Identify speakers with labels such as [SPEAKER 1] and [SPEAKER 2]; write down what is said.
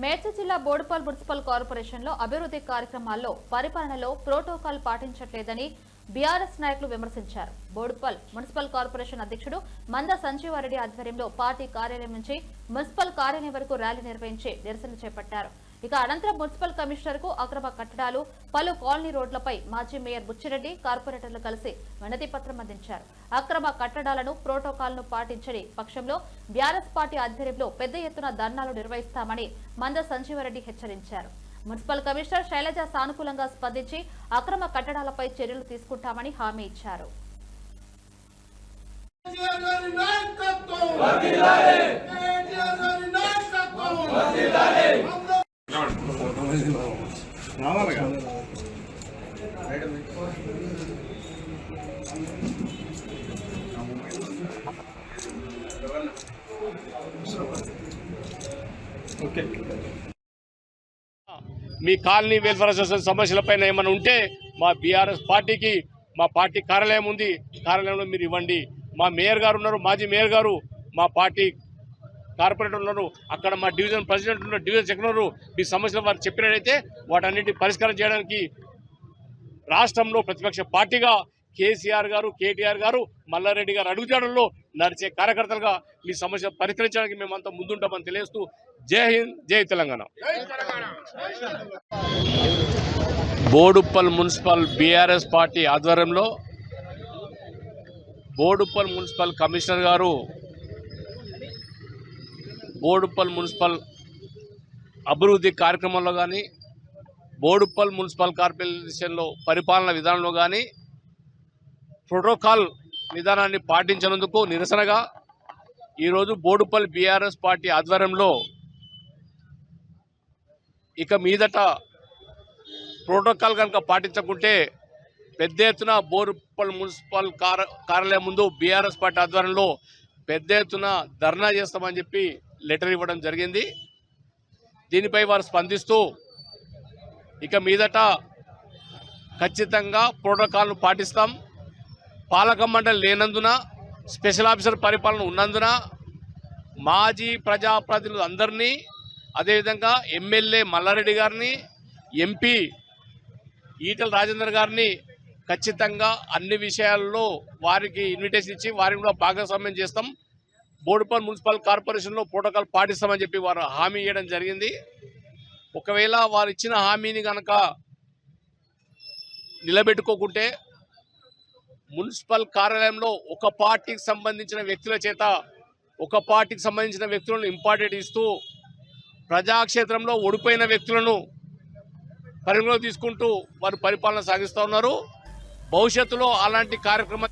[SPEAKER 1] మేడ్చల్ జిల్లా బోడుపల్ మున్సిపల్ కార్పొరేషన్లో అభివృద్ధి కార్యక్రమాల్లో పరిపాలనలో ప్రోటోకాల్ పాటించట్లేదని బీఆర్ఎస్ నాయకులు విమర్శించారు. బోడుపల్ మున్సిపల్ కార్పొరేషన్ అధ్యక్షుడు మంద సంజీవారెడ్డి ఆధ్వర్యంలో పార్టీ కార్యాలయం నుంచి మున్సిపల్ కార్యాలయం వరకు ర్యాలీ నిర్వహించి నిరసన చేపట్టారు. ఇక అనంతరం మున్సిపల్ కమిషనర్ కు అక్రమ కట్టడాలు, పలు కాలనీ రోడ్లపై మాజీ మేయర్ బుచ్చిరెడ్డి కార్పొరేటర్లు కలిసి వినతి పత్రం అందించారు. అక్రమ కట్టడాలను, ప్రోటోకాల్ ను పాటించని పక్షంలో బీఆర్ఎస్ పార్టీ ఆధ్వర్యంలో పెద్ద ఎత్తున ధర్నాలు నిర్వహిస్తామని మంద సంజీవారెడ్డి హెచ్చరించారు. మున్సిపల్ కమిషనర్ శైలజ సానుకూలంగా స్పందించి అక్రమ కట్టడాలపై చర్యలు తీసుకుంటామని హామీ ఇచ్చారు.
[SPEAKER 2] మీ కాలనీ వెల్ఫేర్ అసోసియేషన్ సమస్యలపైన ఏమైనా ఉంటే మా బీఆర్ఎస్ పార్టీకి మా పార్టీ కార్యాలయం ఉంది, కార్యాలయంలో మీరు ఇవ్వండి. మా మేయర్ గారు ఉన్నారు, మాజీ మేయర్ గారు, మా పార్టీ కార్పొరేటర్ ఉన్నారు, అక్కడ మా డివిజన్ ప్రెసిడెంట్ ఉన్నారు, డివిజన్ సెక్రటరీ. మీ సమస్యలు వారు చెప్పినట్టయితే వాటన్నిటి పరిష్కారం చేయడానికి రాష్ట్రంలో ప్రతిపక్ష పార్టీగా కేసీఆర్ గారు, కేటీఆర్ గారు, మల్లారెడ్డి గారు అడుగుజాడల్లో నడిచే కార్యకర్తలుగా మీ సమస్య పరిష్కరించడానికి మేమంతా ముందుంటామని తెలియజేస్తూ జై హింద్, జై Telangana. Boduppal municipal BRS party ఆధ్వర్యంలో బోడుప్పల్ మున్సిపల్ కమిషనర్ గారు బోడుప్పల్ మున్సిపల్ అభివృద్ధి కార్యక్రమంలో కానీ, బోడుప్పల్ మున్సిపల్ కార్పొరేషన్లో పరిపాలన విధానంలో కానీ ప్రోటోకాల్ విధానాన్ని పాటించినందుకు నిరసనగా ఈరోజు బోడుప్పల్ బీఆర్ఎస్ పార్టీ ఆధ్వర్యంలో ఇక మీదట ప్రోటోకాల్ కనుక పాటించకుంటే పెద్ద ఎత్తున బోడుప్పల్ మున్సిపల్ కార్యాలయం ముందు బీఆర్ఎస్ పార్టీ ఆధ్వర్యంలో పెద్ద ఎత్తున ధర్నా చేస్తామని చెప్పి లెటర్ ఇవ్వడం జరిగింది. దీనిపై వారు స్పందిస్తూ ఇక మీదట ఖచ్చితంగా ప్రోటోకాల్ను పాటిస్తాం, పాలక మండలి లేనందున, స్పెషల్ ఆఫీసర్ పరిపాలన ఉన్నందున మాజీ ప్రజాప్రతినిధులు అందరినీ, అదేవిధంగా ఎమ్మెల్యే మల్లారెడ్డి గారిని, ఎంపీ ఈటల రాజేందర్ గారిని ఖచ్చితంగా అన్ని విషయాల్లో వారికి ఇన్విటేషన్ ఇచ్చి వారిని కూడా భాగస్వామ్యం చేస్తాం, బోడుప్పల్ మున్సిపల్ కార్పొరేషన్లో ప్రోటోకాల్ పాటిస్తామని చెప్పి వారు హామీ ఇవ్వడం జరిగింది. ఒకవేళ వారు ఇచ్చిన హామీని కనుక నిలబెట్టుకోకుంటే మున్సిపల్ కార్యాలయంలో ఒక పార్టీకి సంబంధించిన వ్యక్తులను ఇంపార్టెంట్ ఇస్తూ ప్రజాక్షేత్రంలో ఓడిపోయిన వ్యక్తులను పరిగణలోకి తీసుకుంటూ వారు పరిపాలన సాగిస్తూ ఉన్నారు. భవిష్యత్తులో అలాంటి కార్యక్రమం